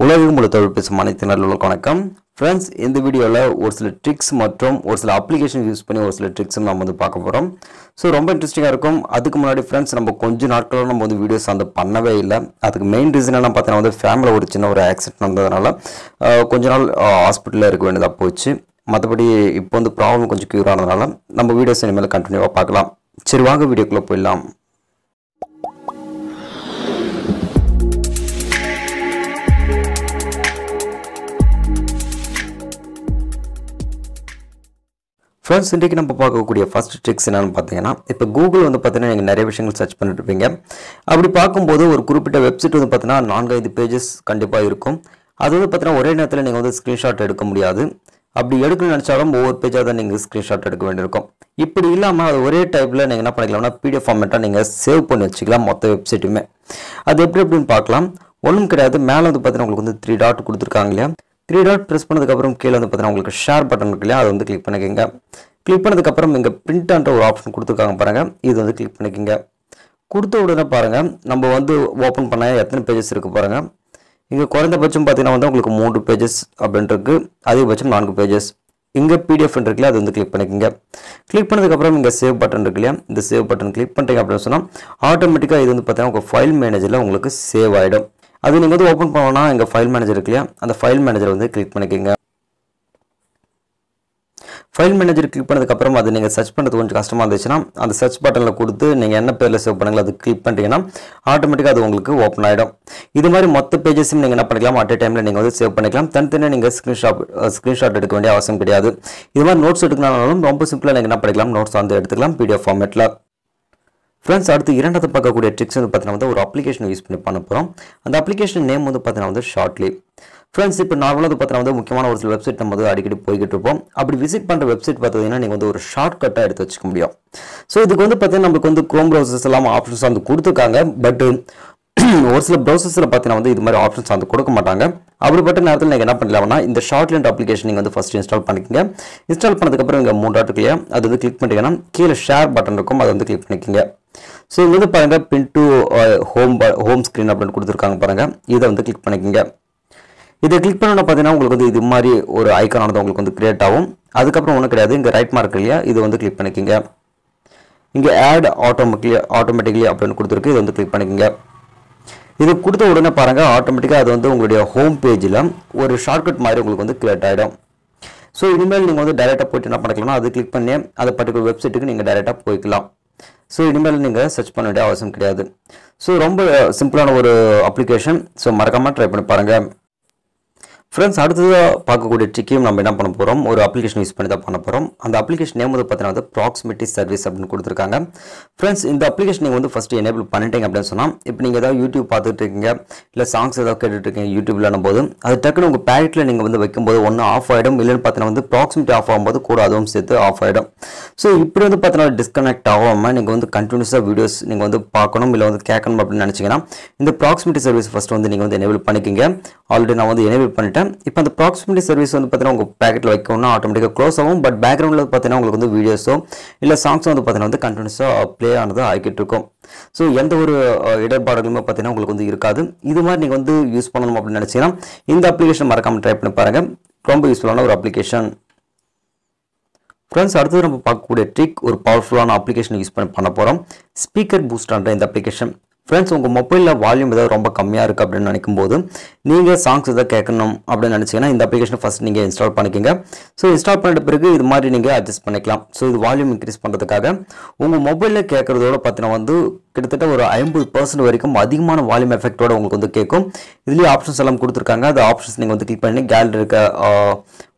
உலகம் முழு தொழில் பேசும் அனைத்து நல்லுள்ள வணக்கம் ஃப்ரெண்ட்ஸ். இந்த வீடியோவில் ஒரு சில ட்ரிக்ஸ் மற்றும் ஒரு சில அப்ளிகேஷன் யூஸ் பண்ணி ஒரு சில ட்ரிக்ஸும் நம்ம வந்து பார்க்க போகிறோம். ஸோ ரொம்ப இன்ட்ரெஸ்டிங்காக இருக்கும். அதுக்கு முன்னாடி ஃப்ரெண்ட்ஸ், நம்ம கொஞ்சம் நாட்களாக நம்ம வந்து வீடியோஸ் வந்து பண்ணவே இல்லை. அதுக்கு மெயின் ரீசன் என்ன பார்த்தீங்கன்னா வந்து ஃபேமிலியில் ஒரு சின்ன ஒரு ஆக்சிடென்ட் நடந்ததுனால கொஞ்ச நாள் ஹாஸ்பிட்டலில் இருக்க வேண்டியதாக போச்சு. மற்றபடி இப்போ வந்து ப்ராப்ளம் கொஞ்சம் க்யூர் ஆனதுனால நம்ம வீடியோஸ் இனிமேல் கண்டினியூவாக பார்க்கலாம். சரி, வாங்க வீடியோக்குள்ளே போயிடலாம். ஃப்ரெண்ட்ஸ், இன்றைக்கி நம்ம பார்க்கக்கூடிய ஃபஸ்ட் ட்ரிக்ஸ் என்னென்னு பார்த்தீங்கன்னா, இப்போ கூகுள் வந்து பார்த்தீங்கன்னா நீங்கள் நிறைய விஷயங்கள் சர்ச் பண்ணிட்டு இருப்பீங்க. அப்படி பார்க்கும்போது ஒரு குறிப்பிட்ட வெப்சைட் வந்து பார்த்தீங்கன்னா 4-5 பேஜஸ் கண்டிப்பாக இருக்கும். அது வந்து பார்த்தீங்கன்னா ஒரே நேரத்தில் நீங்கள் வந்து ஸ்க்ரீன்ஷாட் எடுக்க முடியாது. அப்படி எடுக்கணும்னு நினச்சாலும் ஒவ்வொரு பேஜாக தான் நீங்கள் ஸ்க்ரீன்ஷாட் எடுக்க வேண்டியிருக்கும். இப்படி இல்லாமல் அது ஒரே டைப்பில் நீங்கள் என்ன பண்ணிக்கலாம்னா PDF ஃபார்மேட்டாக நீங்கள் சேவ் பண்ணி வச்சுக்கலாம் மொத்த வெப்சைட்டுமே. அது எப்படின்னு பார்க்கலாம். ஒன்றும் கிடையாது. மேலே வந்து பார்த்தீங்கன்னா உங்களுக்கு வந்து 3 டாட் கொடுத்துருக்காங்க இல்லையா. 3 டாட் ப்ரெஸ் பண்ணதுக்கப்புறம் கீழே வந்து பார்த்தீங்கன்னா உங்களுக்கு ஷேர் பட்டன் இருக்கு இல்லையா, அதை வந்து கிளிக் பண்ணிக்கோங்க. கிளிக் பண்ணதுக்கப்புறம் இங்கே பிரிண்ட்ன்ற ஒரு ஆப்ஷன் கொடுத்துருக்காங்க பாருங்கள், இது வந்து கிளிக் பண்ணிக்கோங்க. கொடுத்த உடனே பாருங்கள், நம்ம வந்து ஓப்பன் பண்ண எத்தனை பேஜஸ் இருக்குது பாருங்கள். இங்கே குறைந்தபட்சம் பார்த்தீங்கன்னா வந்து உங்களுக்கு 3 பேஜஸ் அப்படின்ட்டு, அதிகபட்சம் 4 பேஜஸ். இங்கே PDF இருக்குல்லையா, அது வந்து கிளிக் பண்ணிக்கோங்க. கிளிக் பண்ணதுக்கப்புறம் இங்கே சேவ் பட்டன் இருக்கு இல்லையா, இந்த சேவ் பட்டன் கிளிக் பண்ணுறீங்க அப்படின்னு சொன்னால் ஆட்டோமேட்டிக்காக இது வந்து பார்த்தீங்கன்னா உங்கள் ஃபைல் மேனேஜரில் உங்களுக்கு சேவ் ஆகிடும். அது நீங்கள் வந்து ஓப்பன் பண்ணோன்னா இங்கே ஃபைல் மேனேஜர் இருக்கு இல்லையா, அந்த ஃபைல் மேனேஜரை வந்து கிளிக் பண்ணிக்கோங்க. ஃபைல் மேனேஜர் கிளிக் பண்ணதுக்கப்புறம் அது நீங்கள் சர்ச் பண்ணுறது கொஞ்சம் கஷ்டமாக இருந்துச்சுன்னா அந்த சர்ச் பட்டனில் கொடுத்து நீங்கள் என்ன பேரில் சேவ் பண்ணுங்களோ அது கிளிக் பண்ணிட்டீங்கன்னா ஆட்டோமேட்டிக்காக அது உங்களுக்கு ஓப்பன் ஆகிடும். இது மாதிரி மொத்த பேஜஸும் நீங்கள் என்ன பண்ணிக்கலாம், அட் டைமில் நீங்கள் வந்து சேவ் பண்ணிக்கலாம். தனித்தனியாக நீங்கள் ஸ்க்ரீன்ஷாட் எடுக்க வேண்டிய அவசியம் கிடையாது. இது மாதிரி நோட்ஸ் எடுக்கணும்னாலும் ரொம்ப சிம்பிளாக நீங்கள் என்ன பண்ணிக்கலாம், நோட்ஸ் வந்து எடுத்துக்கலாம் PDF ஃபார்மேட்டில். ஃப்ரெண்ட்ஸ், அடுத்து இரண்டாவது பார்க்கக்கூடிய ட்ரிக்ஸ் வந்து பார்த்தீங்கன்னா வந்து ஒரு அப்ளிகேஷன் யூஸ் பண்ணி பண்ண போகிறோம். அந்த அப்ளிகேஷன் நேம் வந்து பார்த்தீங்கன்னா வந்து ஷார்ட்லி. ஃப்ரெண்ட்ஸ், இப்போ நார்மலாக வந்து பார்த்தீங்கன்னா வந்து முக்கியமான ஒரு சில வெப்சைட் நம்ம வந்து அடிக்கடி போய்கிட்டு இருப்போம். அப்படி விசிட் பண்ணுற வெப்சைட் பார்த்தீங்கன்னா நீங்கள் வந்து ஒரு ஷார்ட்கட்டாக எடுத்து வச்சுக்க முடியும். ஸோ இதுக்கு வந்து பார்த்தீங்கன்னா நம்மளுக்கு வந்து க்ரோம் ப்ரௌசர்ஸ் எல்லாம் ஆப்ஷன்ஸ் வந்து கொடுத்துருக்காங்க. பட் ஒரு சில ப்ரௌசர்ஸில் பார்த்தீங்கன்னா வந்து இது மாதிரி ஆப்ஷன்ஸ் வந்து கொடுக்க மாட்டாங்க. அப்படிப்பட்ட நேரத்தில் நீங்கள் என்ன பண்ணலாம்னா இந்த ஷார்ட்லி அப்ளிகேஷன் நீங்கள் வந்து ஃபஸ்ட் இன்ஸ்டால் பண்ணிக்கோங்க. இன்ஸ்டால் பண்ணதுக்கப்புறம் இங்கே 3 டாட் இல்லையா, அது வந்து கிளிக் பண்ணிட்டீங்கன்னா கீழே ஷேர் பட்டன் இருக்கும், அதை வந்து கிளிக் பண்ணிக்கோங்க. ஸோ இங்கே வந்து பாருங்கள் பின் டு ஹோம் ஸ்க்ரீன் அப்படின்னு கொடுத்துருக்காங்க பாருங்கள், இதை வந்து கிளிக் பண்ணிக்கோங்க. இதை கிளிக் பண்ணோன்னா பார்த்தீங்கன்னா உங்களுக்கு வந்து இது மாதிரி ஒரு ஐக்கானானது உங்களுக்கு வந்து கிரியேட் ஆகும். அதுக்கப்புறம் ஒன்றும் கிடையாது, இங்கே ரைட் மார்க் இல்லையா, இதை வந்து கிளிக் பண்ணிக்கோங்க. இங்கே ஆட் ஆட்டோமேட்டிக்லி அப்படின்னு கொடுத்துருக்கு, இதை வந்து கிளிக் பண்ணிக்கோங்க. இது கொடுத்த உடனே பாருங்கள் ஆட்டோமேட்டிக்காக அது வந்து உங்களுடைய ஹோம் பேஜில் ஒரு ஷார்ட்கட் மாதிரி உங்களுக்கு வந்து கிரியேட் ஆகிடும். ஸோ இனிமேல் நீங்கள் வந்து டைரெக்டாக போய்ட்டு என்ன பண்ணிக்கலாம்னா அது கிளிக் பண்ணி அந்த பர்டிகுலர் வெப்சைட்டுக்கு நீங்கள் டைரெக்டாக போய்க்கலாம். ஸோ இனிமேல் நீங்கள் சர்ச் பண்ண வேண்டிய அவசியம் கிடையாது. ஸோ ரொம்ப சிம்பிளான ஒரு அப்ளிகேஷன். ஸோ மறக்காமல் ட்ரை பண்ணி பாருங்கள். ஃப்ரெண்ட்ஸ், அடுத்ததாக பார்க்கக்கூடிய ட்ரிக்கையும் நம்ம என்ன பண்ண போகிறோம், ஒரு அப்ளிகேஷன் யூஸ் பண்ணி தான் பண்ண போகிறோம். அந்த அப்ளிகேஷன் நேம் வந்து பார்த்தீங்கன்னா வந்து ப்ராக்சிமிட்டி சர்வீஸ் அப்படின்னு கொடுத்துருக்காங்க. ஃப்ரெண்ட்ஸ், இந்த அப்ளிகேஷன் நீங்கள் வந்து ஃபஸ்ட்டு எனேபிள் பண்ணிட்டீங்க அப்படின்னு சொன்னால், இப்போ நீங்கள் ஏதாவது யூடியூப் பார்த்துட்டு இருக்கீங்க, இல்லை சாங்ஸ் ஏதாவது கேட்டுட்டு இருக்கீங்க யூடியூப்லன்னும் போது அது டக்குன்னு உங்கள் பேக்கெட்டில் நீங்கள் வந்து வைக்கும்போது ஒன்று ஆஃப் ஆகிடும், இல்லைன்னு பார்த்தீங்கன்னா வந்து ப்ராக்சிமிட்டி ஆஃப் ஆகும்போது கூட அதுவும் சேர்த்து ஆஃப் ஆகிடும். ஸோ இப்படி வந்து பார்த்தீங்கன்னா டிஸ்கனெக்ட் ஆகாமல் நீங்கள் வந்து கண்டினியூஸாக வீடியோஸ் நீங்கள் வந்து பார்க்கணும் இல்லை வந்து கேட்கணும் அப்படின்னு நினச்சிங்கன்னா இந்த ப்ராக்சிமிட்டி சர்வீஸ் ஃபஸ்ட்டு வந்து நீங்கள் வந்து எனேபிள் பண்ணிக்கிங்க. ஆல்ரெடி நான் வந்து எனேபிள் பண்ணிட்டேன். இப்போ அந்த ப்ராக்சிமிட்டி சர்வீஸ் வந்து பார்த்தீங்கன்னா உங்கள் பேக்கெட்டில் வைக்கணும்னா ஆட்டோமேட்டிக்காக க்ளோஸ் ஆகும். பட் பேக்ரவுண்டில் பார்த்தீங்கன்னா உங்களுக்கு வந்து வீடியோஸோ இல்லை சாங்ஸோ வந்து பார்த்தீங்கன்னா வந்து கண்டினியூஸாக ப்ளே ஆனது ஆகிட்டு இருக்கும். ஸோ எந்த ஒரு இடர்பாடுகளுமே பார்த்தீங்கன்னா உங்களுக்கு வந்து இருக்காது. இது மாதிரி நீங்கள் வந்து யூஸ் பண்ணணும் அப்படின்னு நினச்சிங்கன்னா இந்த அப்ளிகேஷன் மறக்காமல் ட்ரை பண்ணி பாருங்கள். ரொம்ப யூஸ்ஃபுல்லான ஒரு அப்ளிகேஷன். ஃப்ரெண்ட்ஸ், அடுத்தது நம்ம பார்க்கக்கூடிய ட்ரிக் ஒரு பவர்ஃபுல்லான அப்ளிகேஷன் யூஸ் பண்ண போகிறோம். ஸ்பீக்கர் பூஸ்டர்ன்ற இந்த அப்ளிகேஷன். ஃப்ரெண்ட்ஸ், உங்கள் மொபைலில் வால்யூம் ஏதாவது ரொம்ப கம்மியாக இருக்குது அப்படின்னு நினைக்கும் போது நீங்கள் சாங்ஸ் எதாவது கேட்கணும் அப்படின்னு நினச்சிங்கன்னா இந்த அப்ளிகேஷன் ஃபஸ்ட் நீங்கள் இன்ஸ்டால் பண்ணிக்கோங்க. ஸோ இன்ஸ்டால் பண்ணிட்ட பிறகு இது மாதிரி நீங்கள் அட்ஜஸ்ட் பண்ணிக்கலாம். ஸோ இது வால்யூம் இன்க்ரீஸ் பண்ணுறதுக்காக உங்கள் மொபைலில் கேட்குறதோட பார்த்தீங்கன்னா வந்து கிட்டத்தட்ட ஒரு 50% வரைக்கும் அதிகமான வால்யூம் எஃபெக்டோட உங்களுக்கு வந்து கேட்கும். இதுலேயே ஆப்ஷன்ஸ் எல்லாம் கொடுத்துருக்காங்க. அந்த ஆப்ஷன்ஸ் நீங்கள் வந்து கிளிக் பண்ணி கேலரி இருக்க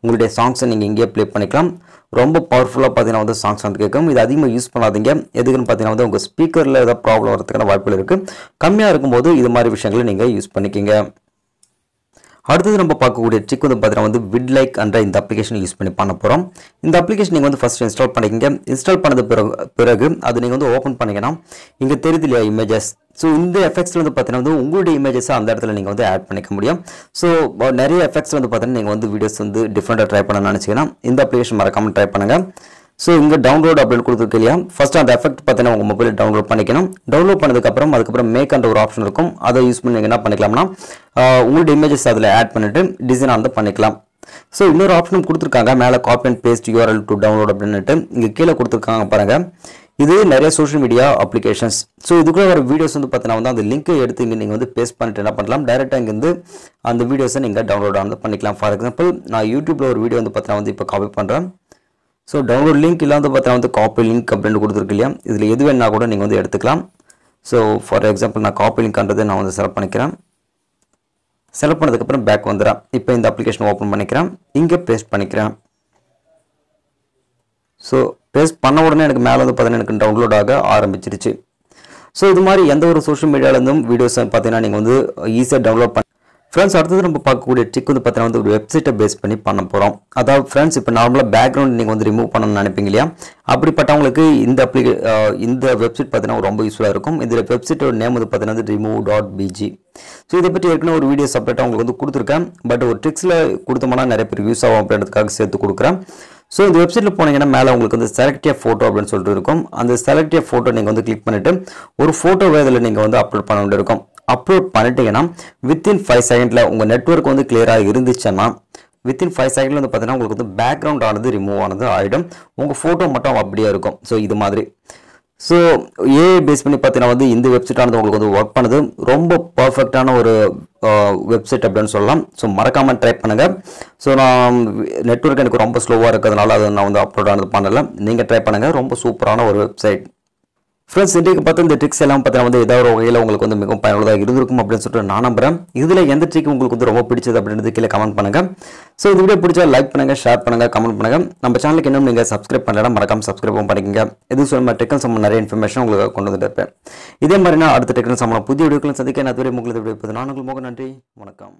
உங்களுடைய சாங்ஸை நீங்கள் இங்கேயே ப்ளே பண்ணிக்கலாம். ரொம்ப பவர்ஃபுல்லாக பார்த்தீங்கன்னா வந்து சாங்ஸ் வந்து கேட்கும். இது அதிகமாக யூஸ் பண்ணாதீங்க. எதுக்குன்னு பார்த்தீங்கன்னா வந்து உங்கள் ஸ்பீக்கரில் ஏதாவது ப்ராப்ளம் வரதுக்கான வாய்ப்புகள் இருக்குது. கம்மியாக இருக்கும்போது இது மாதிரி விஷயங்களை நீங்கள் யூஸ் பண்ணிக்கிங்க. அடுத்தது நம்ம பார்க்கக்கூடிய ட்ரிக் வந்து பார்த்தீங்கன்னா வந்து விட்லைக் என்ற இந்த அப்ளிகேஷன் யூஸ் பண்ணி பண்ண போகிறோம். இந்த அப்ளிகேஷன் நீங்கள் வந்து ஃபஸ்ட் இன்ஸ்டால் பண்ணிக்கங்க. இன்ஸ்டால் பண்ணது பிறகு அது நீங்கள் வந்து ஓப்பன் பண்ணிங்கன்னா இங்கே தெரியுது இல்லையா இமேஜஸ். ஸோ இந்த எஃபெக்ட்ஸில் வந்து பார்த்தீங்கன்னா வந்து உங்களுடைய இமேஜஸை அந்த இடத்துல நீங்கள் வந்து ஆட் பண்ணிக்க முடியும். ஸோ நிறைய எஃபெக்ட்ஸ் வந்து பார்த்தீங்கன்னா நீங்கள் வந்து வீடியோஸ் வந்து டிஃப்ரெண்ட்டாக ட்ரை பண்ண நினச்சிங்கன்னா இந்த அப்ளிகேஷன் மறக்காமல் ட்ரை பண்ணுங்கள். ஸோ இங்கே டவுன்லோட் அப்படின்னு கொடுத்துருக்கு இல்லையா, ஃபர்ஸ்ட் அந்த எஃபெக்ட் பார்த்தீங்கன்னா உங்கள் மொபைலில் டவுன்லோட் பண்ணிக்கணும். டவுன்லோட் அதுக்கப்புறம் மேக் ஒரு ஆப்ஷன் இருக்கும். அதை யூஸ் பண்ணி நீங்கள் என்ன பண்ணிக்கலாம்னா உங்களோட இமேஜஸ் அதில் ஆட் பண்ணிட்டு டிசைன் வந்து பண்ணிக்கலாம். ஸோ இன்னொரு ஆப்ஷனும் கொடுத்துருக்காங்க மேலே copy and paste URL to download அப்படின்னுட்டு இங்கே கீழே கொடுத்துருக்காங்க பாருங்கள். இது நிறைய சோஷியல் மீடியா அப்ளிகேஷன்ஸ். ஸோ இதுக்குள்ள வர வீடியோஸ் வந்து பார்த்தீங்கன்னா வந்து அந்த லிங்க்கை எடுத்து இங்கே நீங்கள் வந்து பேஸ்ட் பண்ணிட்டு என்ன பண்ணலாம், டேரெக்டாக இங்கேருந்து அந்த வீடியோஸை நீங்கள் டவுன்லோட் வந்து பண்ணிக்கலாம். ஃபார் எக்ஸாம்பிள் நான் யூடியூப்பில் ஒரு வீடியோ வந்து பார்த்தீங்கன்னா வந்து இப்போ காப்பி பண்ணுறேன். ஸோ டவுன்லோட் லிங்க் இல்லை வந்து பார்த்தீங்கன்னா வந்து காப்பி லிங்க் அப்படின்னு கொடுத்துருக்கு இல்லையா, இதில் எது வேணா கூட நீங்கள் வந்து எடுத்துக்கலாம். ஸோ ஃபார் எக்ஸாம்பிள் நான் காப்பி லிங்க்ன்றதை நான் வந்து செலக்ட் பண்ணிக்கிறேன். செலக்ட் பண்ணதுக்கப்புறம் பேக் வந்துடுறேன். இப்போ இந்த அப்ளிகேஷன் ஓப்பன் பண்ணிக்கிறேன், இங்கே பேஸ்ட் பண்ணிக்கிறேன். ஸோ பேஸ்ட் பண்ண உடனே எனக்கு மேலே வந்து பார்த்தீங்கன்னா எனக்கு டவுன்லோட் ஆக ஆரம்பிச்சிருச்சு. ஸோ இது மாதிரி எந்த ஒரு சோஷியல் மீடியாவிலேருந்தும் வீடியோஸ் பார்த்தீங்கன்னா நீங்கள் வந்து ஈஸியாக டவுன்லோட் பண்ணி ஃப்ரெண்ட்ஸ். அடுத்தது நம்ம பார்க்கக்கூடிய ட்ரிக் வந்து பார்த்தீங்கன்னா வந்து ஒரு வெப்சைட்டை பேஸ் பண்ணி பண்ண போகிறோம். அதாவது ஃப்ரெண்ட்ஸ் இப்போ நார்மலாக பேக்ரவுண்ட் நீங்கள் வந்து ரிமூவ் பண்ணணும்னு நினைப்பீங்க இல்லையா, அப்படிப்பட்டவங்களுக்கு இந்த வெப்சைட் பார்த்தீங்கன்னா ரொம்ப யூஸ்ஃபுல்லாக இருக்கும். இதில் வெப்சைட்டோட நேம் வந்து பார்த்தீங்கன்னா remove.bg. ஸோ இதை பற்றி ஏற்கனவே ஒரு வீடியோ செப்பரேட்டாக உங்களுக்கு வந்து கொடுத்துருக்கேன். பட் ஒரு ட்ரிக்ஸில் கொடுத்தோம்னா நிறைய பேர் யூஸ் ஆகும் அப்படின்றதுக்காக சேர்த்து கொடுக்குறேன். ஸோ இந்த வெப்சைட்டில் போனீங்கன்னா மேலே உங்களுக்கு வந்து செலக்ட் ஏ ஃபோட்டோ அப்படின்னு சொல்லிட்டு இருக்கும். அந்த செலக்ட் ஏ ஃபோட்டோ நீங்கள் வந்து கிளிக் பண்ணிவிட்டு ஒரு ஃபோட்டோவை இதில் நீங்கள் வந்து அப்லோட் பண்ண வேண்டியிருக்கும். அப்லோட் பண்ணிட்டீங்கன்னா வித்தின் 5 செகண்டில் உங்கள் நெட்வொர்க் வந்து கிளியராக இருந்துச்சுன்னா வித்தின் 5 செகண்டில் வந்து பார்த்தீங்கன்னா உங்களுக்கு வந்து பேக்ரவுண்ட் ஆனது ரிமூவ் ஆனது ஆகிடும். உங்கள் ஃபோட்டோ மட்டும் அப்படியே இருக்கும். ஸோ இது மாதிரி ஸோ ஏஐ பேஸ் பண்ணி பார்த்தீங்கன்னா வந்து இந்த வெப்சைட் ஆனது உங்களுக்கு வந்து ஒர்க் பண்ணுது. ரொம்ப பர்ஃபெக்டான ஒரு வெப்சைட் அப்படின்னு சொல்லலாம். ஸோ மறக்காமல் ட்ரை பண்ணுங்கள். ஸோ நான் நெட்வொர்க் எனக்கு ரொம்ப ஸ்லோவாக இருக்கிறதுனால அதை நான் வந்து அப்லோட் ஆனது பண்ணலை. நீங்கள் ட்ரை பண்ணுங்கள். ரொம்ப சூப்பரான ஒரு வெப்சைட். ஃப்ரெண்ட்ஸ் இன்றைக்கு பார்த்து இந்த ட்ரிக்ஸ் எல்லாம் பார்த்தீங்கன்னா வந்து ஏதாவது ஒரு வகையில் உங்களுக்கு வந்து மிகவும் பயனுள்ளதாக இருந்திருக்கும் அப்படின்னு சொல்லிட்டு நான் நம்புறேன். இதில் எந்த ட்ரிக் உங்களுக்கு வந்து ரொம்ப பிடிச்சது அப்படின்றது கீழே கமெண்ட் பண்ணுங்கள். ஸோ இந்த வீடியோ பிடிச்சா லைக் பண்ணுங்கள், ஷேர் பண்ணுங்கள், கமெண்ட் பண்ணுங்கள். நம்ம சேனலுக்கு இன்னும் நீங்கள் சப்ஸ்கிரைப் பண்ணலாம், மறக்காம சப்ஸ்கிரைப் பண்ணிக்கங்க. இது சொல்ல டெக்னிக்கல் சம்பந்தம் நிறைய இன்ஃபர்மேஷன் உங்களுக்கு கொண்டு வந்துட்டு இருப்பேன். இதே மாதிரி நான் அடுத்த டெக்னிக்கல் சம்பந்தம் புதிய வீடியோக்களும் சந்திக்க நான் அதுவரை உங்களுக்கு நான் உங்கள் மோகன். நன்றி, வணக்கம்.